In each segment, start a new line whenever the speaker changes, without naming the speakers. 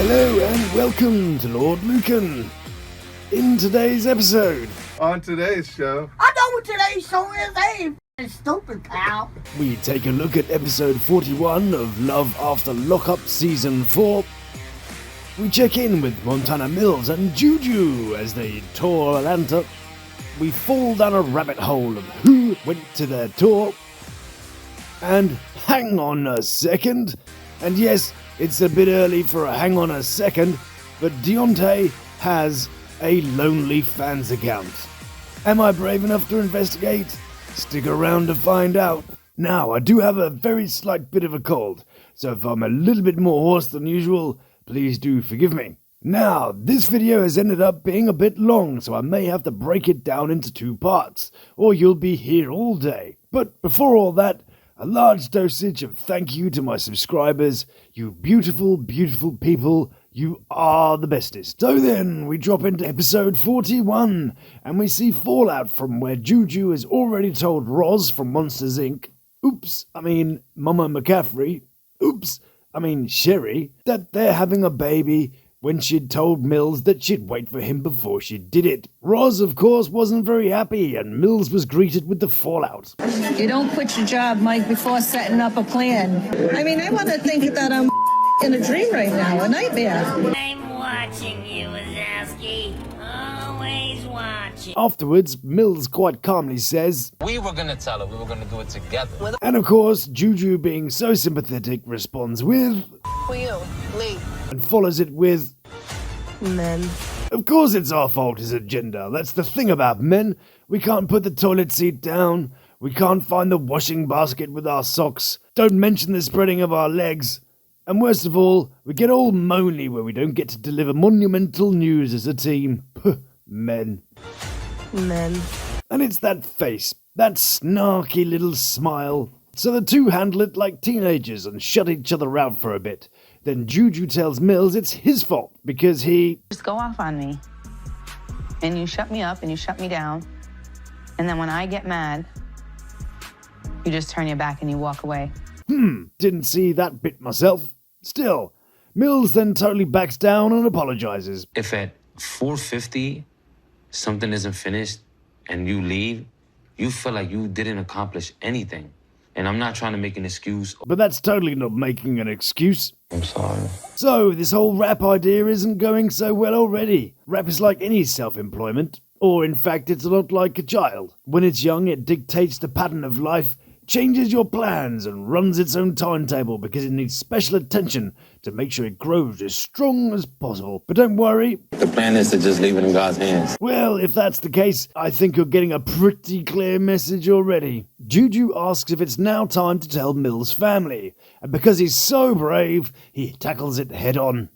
Hello and welcome to Lord Lucan. In today's episode,
on today's show,
I know what today's show is, hey, stupid pal.
We take a look at episode 41 of Love After Lockup Season 4. We check in with Montana Millz and Juju as they tour Atlanta. We fall down a rabbit hole of who went to their tour. And hang on a second. And yes, it's a bit early for a hang on a second, but Deontay has a lonely fans account. Am I brave enough to investigate? Stick around to find out. Now, I do have a very slight bit of a cold, so if I'm a little bit more hoarse than usual, please do forgive me. Now, this video has ended up being a bit long, so I may have to break it down into 2 parts, or you'll be here all day. But before all that, a large dosage of thank you to my subscribers. You beautiful, beautiful people. You are the bestest. So then, we drop into episode 41, and we see fallout from where Juju has already told Roz from Monsters Inc. Mama McCaffrey. Sherry, that they're having a baby, when she'd told Millz that she'd wait for him before she did it. Roz, of course, wasn't very happy, and Millz was greeted with the fallout.
You don't quit your job, Mike, before setting up a plan. I want to think that I'm in a dream right now, a nightmare.
I'm watching you, Wazowski. Always watching.
Afterwards, Millz quite calmly says,
"We were gonna tell her we were gonna do it together."
And of course, Juju, being so sympathetic, responds with,
For you, Lee.
and follows it with,
Men.
of course it's our fault, his agenda. That's the thing about men. We can't put the toilet seat down. We can't find the washing basket with our socks. Don't mention the spreading of our legs. And worst of all, we get all moany where we don't get to deliver monumental news as a team. Men.
Men.
And it's that face, that snarky little smile. So the two handle it like teenagers and shut each other out for a bit. Then Juju tells Millz it's his fault because he
just go off on me. And you shut me up and you shut me down. And then when I get mad, you just turn your back and you walk away.
Didn't see that bit myself. Still, Millz then totally backs down and apologizes.
If at 4:50 something isn't finished and you leave, you feel like you didn't accomplish anything. And I'm not trying to make an excuse.
But that's totally not making an excuse.
I'm sorry.
So, this whole rap idea isn't going so well already. Rap is like any self-employment. Or, in fact, it's a lot like a child. When it's young, it dictates the pattern of life, changes your plans, and runs its own timetable because it needs special attention to make sure it grows as strong as possible. But don't worry.
The plan is to just leave it in God's hands.
Well, if that's the case, I think you're getting a pretty clear message already. Juju asks if it's now time to tell Millz' family, and because he's so brave, he tackles it head on.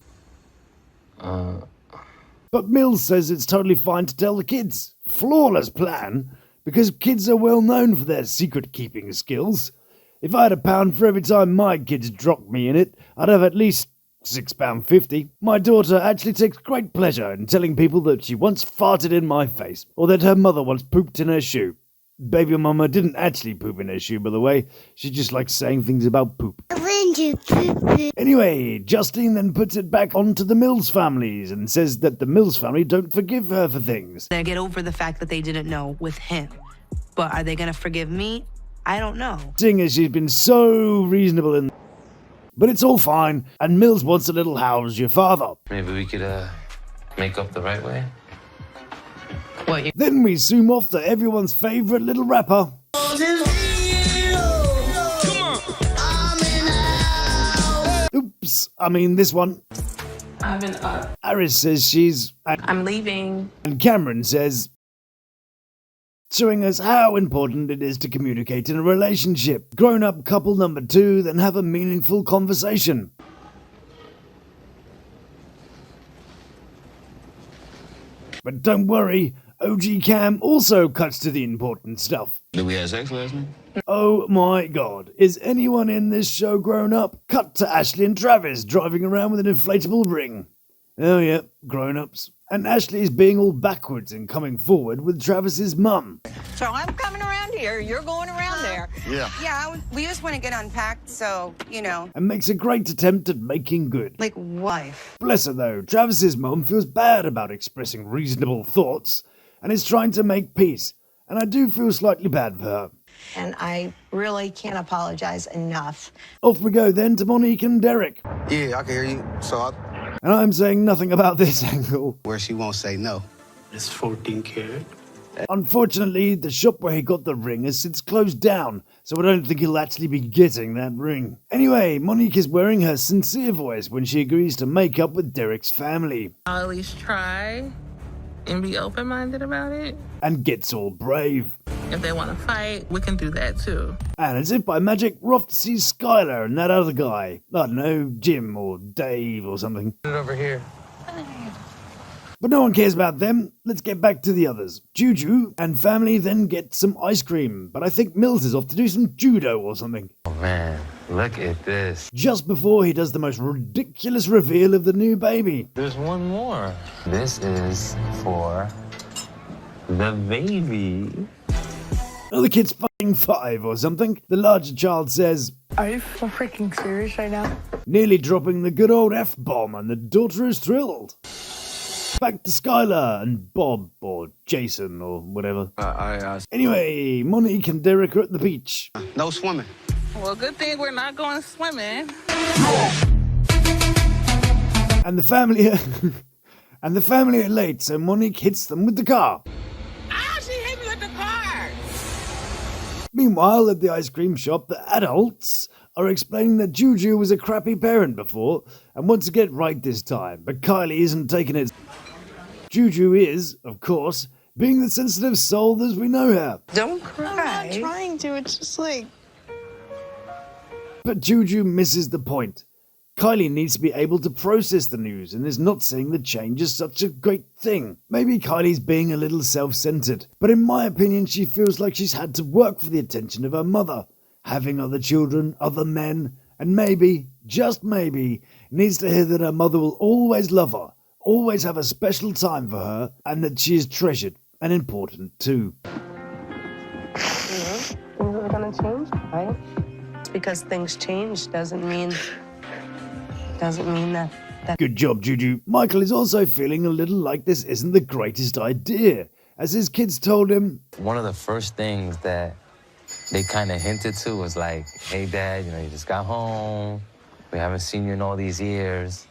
But Millz says it's totally fine to tell the kids. Flawless plan, because kids are well known for their secret-keeping skills. If I had £1 for every time my kids dropped me in it, I'd have at least £6.50. My daughter actually takes great pleasure in telling people that she once farted in my face, or that her mother once pooped in her shoe. Baby mama didn't actually poop in her shoe, by the way. She just likes saying things about poop. Anyway, Justine then puts it back onto the Millz families and says that the Millz family don't forgive her for things.
They get over the fact that they didn't know with him. But are they going to forgive me? I don't know.
Seeing as she's been so reasonable in... But it's all fine, and Millz wants a little how's your father.
Maybe we could make up the right way.
What?
Then we zoom off to everyone's favourite little rapper. Oops, this one.
I've been up.
Aris says she's...
I'm leaving.
And Cameron says... showing us how important it is to communicate in a relationship. Grown-up couple number 2 then have a meaningful conversation. But don't worry, OG Cam also cuts to the important stuff.
Did we have sex last night?
Oh my god, is anyone in this show grown up? Cut to Ashley and Travis driving around with an inflatable ring. Oh yeah, grown-ups. And Ashley's being all backwards and coming forward with Travis's mum.
So I'm coming around here, you're going around there.
Yeah.
Yeah, we just want to get unpacked, so, you know.
And makes a great attempt at making good.
Like wife.
Bless her though, Travis's mum feels bad about expressing reasonable thoughts and is trying to make peace. And I do feel slightly bad for her.
And I really can't apologize enough.
Off we go then to Monique and Derek.
Yeah, I can hear you. So
And I'm saying nothing about this angle.
where she won't say no.
It's 14 karat.
Unfortunately, the shop where he got the ring has since closed down, so I don't think he'll actually be getting that ring. Anyway, Monique is wearing her sincere voice when she agrees to make up with Derek's family.
I'll at least try and be open-minded about it.
And gets all brave.
If they want to fight, we can do that too.
And as if by magic, we're off to see Skylar and that other guy. I don't know, Jim or Dave or something.
Put it over here.
But no one cares about them. Let's get back to the others. Juju and family then get some ice cream, but I think Millz is off to do some judo or something.
Oh man, look at this.
Just before he does the most ridiculous reveal of the new baby.
There's one more. This is for the baby.
Oh, the kid's fucking 5 or something. The larger child says,
Are you freaking serious right now?
nearly dropping the good old F-bomb, and the daughter is thrilled. Back to Skylar and Bob, or Jason, or whatever. Anyway, Monique and Derek are at the beach.
No swimming.
Well, good thing we're not going swimming.
And the family are late, so Monique hits them with the car.
Ah, she hit me with the car!
Meanwhile, at the ice cream shop, the adults are explaining that Juju was a crappy parent before and wants to get right this time, but Kylie isn't taking it. Juju is, of course, being the sensitive soul as we know her.
Don't cry.
I'm not trying to, it's just like...
But Juju misses the point. Kylie needs to be able to process the news and is not seeing the change as such a great thing. Maybe Kylie's being a little self-centered, but in my opinion she feels like she's had to work for the attention of her mother, having other children, other men, and maybe, just maybe, needs to hear that her mother will always love her, always have a special time for her, and that she is treasured and important too.
Things are gonna change, right? It's because things change doesn't mean that.
Good job, Juju. Michael is also feeling a little like this isn't the greatest idea, as his kids told him,
One of the first things that they kind of hinted to was like, hey, Dad, you just got home. We haven't seen you in all these years.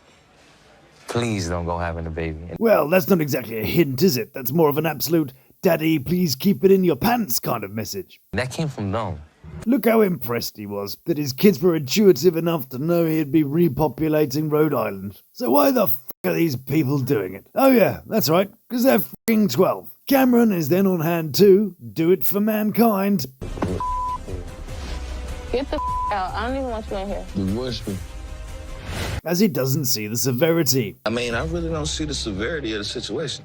Please don't go having a baby.
well, that's not exactly a hint, is it? That's more of an absolute, Daddy, please keep it in your pants kind of message.
That came from them.
Look how impressed he was that his kids were intuitive enough to know he'd be repopulating Rhode Island. So why the f*** are these people doing it? Oh yeah, that's right, because they're f***ing 12. Cameron is then on hand too. Do it for mankind.
Get the out. I don't even want you in here.
Divorce me.
As he doesn't see the severity.
I mean, I really don't see the severity of the situation.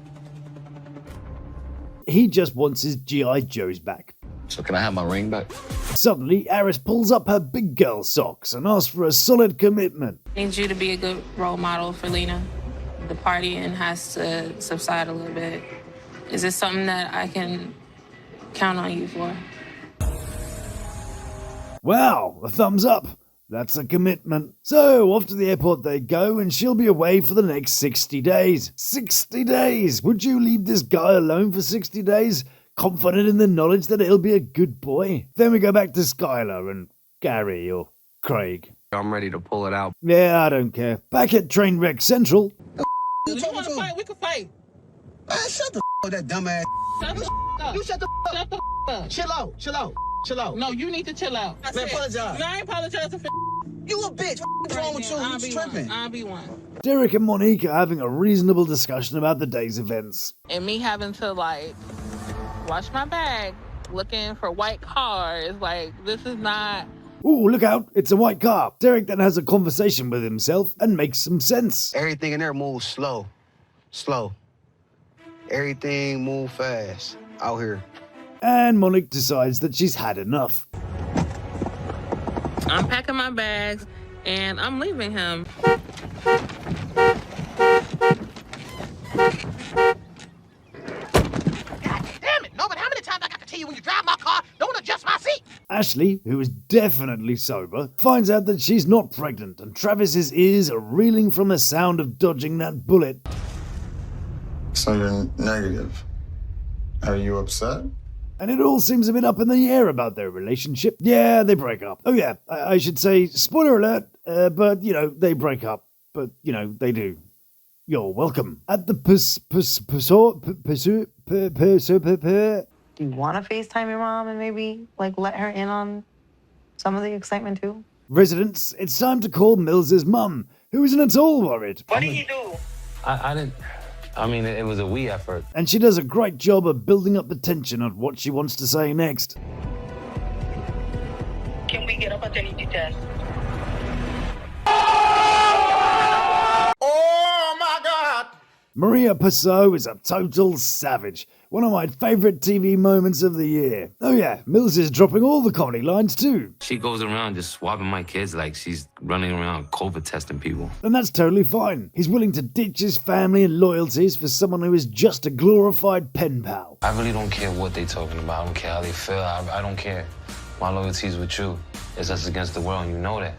He just wants his G.I. Joes back.
So can I have my ring back?
Suddenly, Aris pulls up her big girl socks and asks for a solid commitment.
I need you to be a good role model for Lena. The partying has to subside a little bit. Is this something that I can count on you for?
Wow, a thumbs up. That's a commitment. So, off to the airport they go, and she'll be away for the next 60 days. 60 days! Would you leave this guy alone for 60 days? Confident in the knowledge that he'll be a good boy? Then we go back to Skylar and Gary or Craig.
I'm ready to pull it out.
Yeah, I don't care. Back at Trainwreck Central.
You want to fight? We can fight. Man, shut the up, that dumbass.
Shut the up.
You shut the
Shut the up.
Chill out, chill out, chill out.
No, you need to chill out.
Man, apologize.
No, I ain't apologizing for
You a bitch. What's wrong with you?
I'll
You
be
tripping.
one. I'll be one.
Derek and Monique are having a reasonable discussion about the day's events.
And me having to, wash my bag, looking for white cars, this is not...
Ooh, look out, it's a white car. Derek then has a conversation with himself and makes some sense.
Everything in there moves slow. Slow. Everything move fast out here.
And Monique decides that she's had enough.
I'm packing my bags, and I'm leaving him.
Ashley, who is definitely sober, finds out that she's not pregnant, and Travis's ears are reeling from the sound of dodging that bullet.
So you're negative. Are you upset?
And it all seems a bit up in the air about their relationship. Yeah, they break up. Oh yeah, I should say, spoiler alert, but, you know, they break up. But, you know, they do. You're welcome. At the
Do you want to FaceTime your mom and maybe, like, let her in on some of the excitement, too?
residents, it's time to call Millz' mum, who isn't at all worried.
What did he do? I mean, it was a we effort.
And she does a great job of building up the tension on what she wants to say next.
Can we get a paternity test?
Oh my God!
JPersaud is a total savage. One of my favourite TV moments of the year. Oh yeah, Millz is dropping all the comedy lines too.
She goes around just swabbing my kids like she's running around COVID testing people.
And that's totally fine. He's willing to ditch his family and loyalties for someone who is just a glorified pen pal.
I really don't care what they're talking about. I don't care how they feel. I don't care. My loyalty is with you. It's us against the world, and you know that.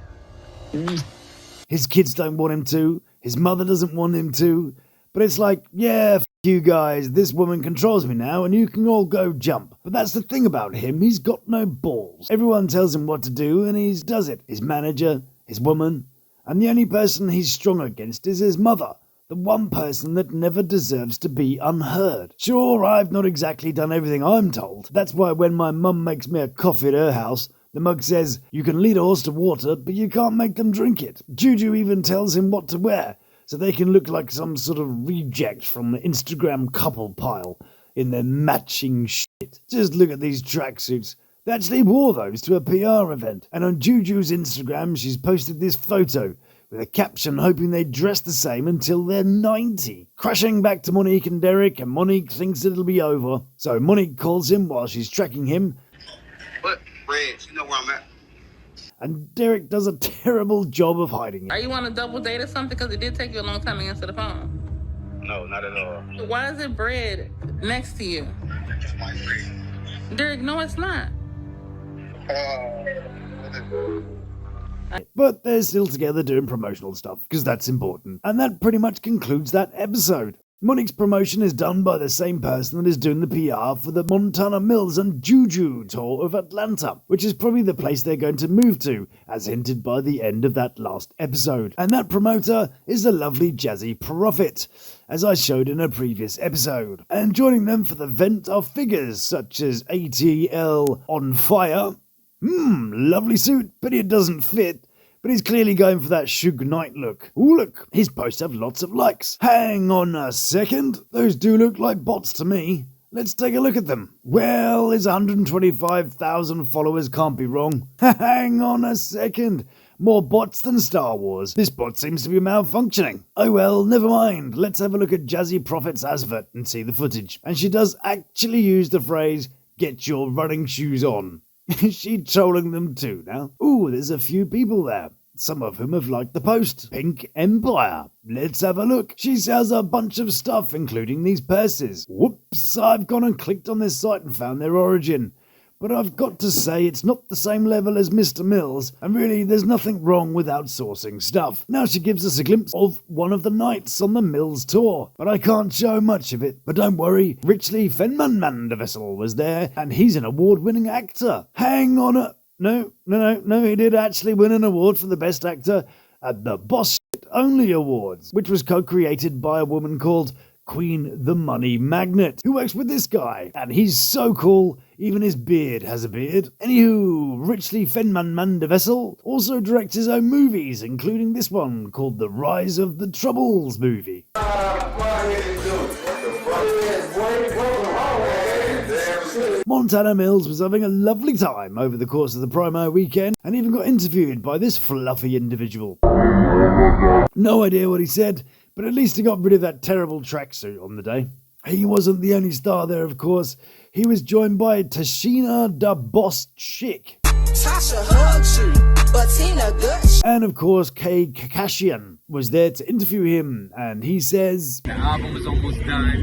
His kids don't want him to. His mother doesn't want him to. But it's like, yeah, f you guys, this woman controls me now and you can all go jump. But that's the thing about him, he's got no balls. Everyone tells him what to do and he does it. His manager, his woman, and the only person he's strong against is his mother. The one person that never deserves to be unheard. Sure, I've not exactly done everything I'm told. That's why when my mum makes me a coffee at her house, the mug says, you can lead a horse to water, but you can't make them drink it. Juju even tells him what to wear, so they can look like some sort of reject from the Instagram couple pile in their matching shit. Just look at these tracksuits. They actually wore those to a PR event. And on Juju's Instagram, she's posted this photo with a caption hoping they dress the same until they're 90. Crashing back to Monique and Derek, and Monique thinks it'll be over. So Monique calls him while she's tracking him.
But, Reg, you know where I'm at.
And Derek does a terrible job of hiding it.
Are you on a double date or something? Because it did take you a long time to answer the phone.
No, not at all.
Why is it bread next to you?
It's my bread.
Derek, no, it's not.
But they're still together doing promotional stuff, because that's important. And that pretty much concludes that episode. Monique's promotion is done by the same person that is doing the PR for the Montana Millz and Juju tour of Atlanta, which is probably the place they're going to move to, as hinted by the end of that last episode. And that promoter is the lovely Jazzy Prophet, as I showed in a previous episode. And joining them for the event are figures such as ATL On Fire. Lovely suit, but it doesn't fit. But he's clearly going for that Suge Knight look. Ooh, look, his posts have lots of likes. Hang on a second, those do look like bots to me. Let's take a look at them. Well, his 125,000 followers can't be wrong. Hang on a second. More bots than Star Wars. This bot seems to be malfunctioning. Oh well, never mind. Let's have a look at Jazzy Prophet's advert and see the footage. And she does actually use the phrase, get your running shoes on. Is she trolling them too now? Ooh, there's a few people there. Some of whom have liked the post. Pink Empire. Let's have a look. She sells a bunch of stuff, including these purses. Whoops, I've gone and clicked on this site and found their origin. But I've got to say, it's not the same level as Mr. Millz, and really, there's nothing wrong with outsourcing stuff. Now she gives us a glimpse of one of the nights on the Millz tour, but I can't show much of it. But don't worry, Richley Fenman was there, and he's an award-winning actor. Hang on a... No, he did actually win an award for the best actor at the Boss Shit Only Awards, which was co-created by a woman called Queen the Money Magnet, who works with this guy. And he's so cool, even his beard has a beard. Anywho, Richley Fenman also directs his own movies, including this one called The Rise of the Troubles movie. Montana Millz was having a lovely time over the course of the promo weekend and even got interviewed by this fluffy individual. No idea what he said, but at least he got rid of that terrible tracksuit on the day. He wasn't the only star there, of course. He was joined by Tashina da Boss Chick. Tasha hugs you, but Tina good. And of course, Kay Kakashian was there to interview him, and he says,
the album is almost done.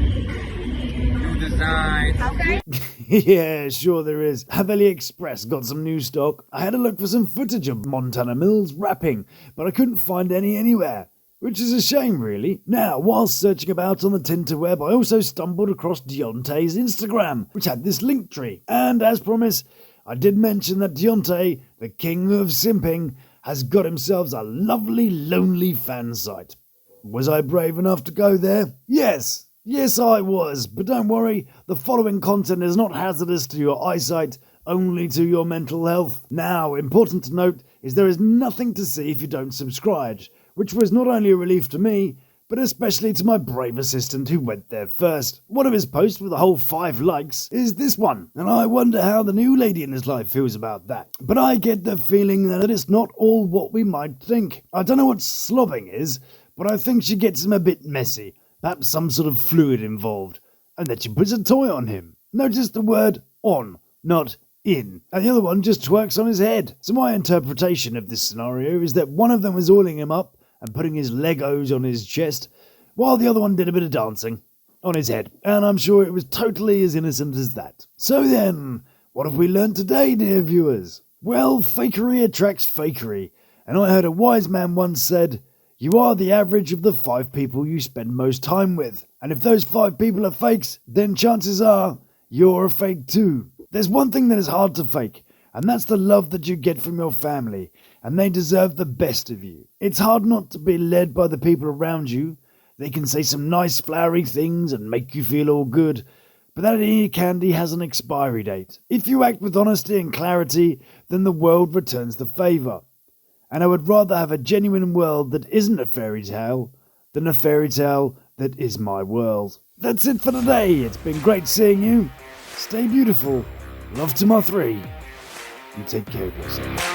New design. Okay.
Yeah, sure there is. Have AliExpress got some new stock? I had a look for some footage of Montana Millz rapping, but I couldn't find any anywhere. Which is a shame, really. Now, whilst searching about on the Tinterweb, I also stumbled across Deontay's Instagram, which had this link tree. And as promised, I did mention that Deontay, the king of simping, has got himself a lovely, lonely fan site. Was I brave enough to go there? Yes. Yes, I was. But don't worry, the following content is not hazardous to your eyesight, only to your mental health. Now, important to note is there is nothing to see if you don't subscribe, which was not only a relief to me, but especially to my brave assistant who went there first. One of his posts with a whole 5 likes is this one, and I wonder how the new lady in his life feels about that. But I get the feeling that it's not all what we might think. I don't know what slobbing is, but I think she gets him a bit messy, perhaps some sort of fluid involved, and that she puts a toy on him. Notice the word on, not in, and the other one just twerks on his head. So my interpretation of this scenario is that one of them was oiling him up and putting his Legos on his chest, while the other one did a bit of dancing on his head. And I'm sure it was totally as innocent as that. So then, what have we learned today, dear viewers? Well, fakery attracts fakery. And I heard a wise man once said, you are the average of the 5 people you spend most time with. And if those 5 people are fakes, then chances are you're a fake too. There's one thing that is hard to fake, and that's the love that you get from your family, and they deserve the best of you. It's hard not to be led by the people around you. They can say some nice flowery things and make you feel all good, but that ear candy has an expiry date. If you act with honesty and clarity, then the world returns the favour. And I would rather have a genuine world that isn't a fairy tale than a fairy tale that is my world. That's it for today. It's been great seeing you. Stay beautiful. Love to my 3. You take care of yourself.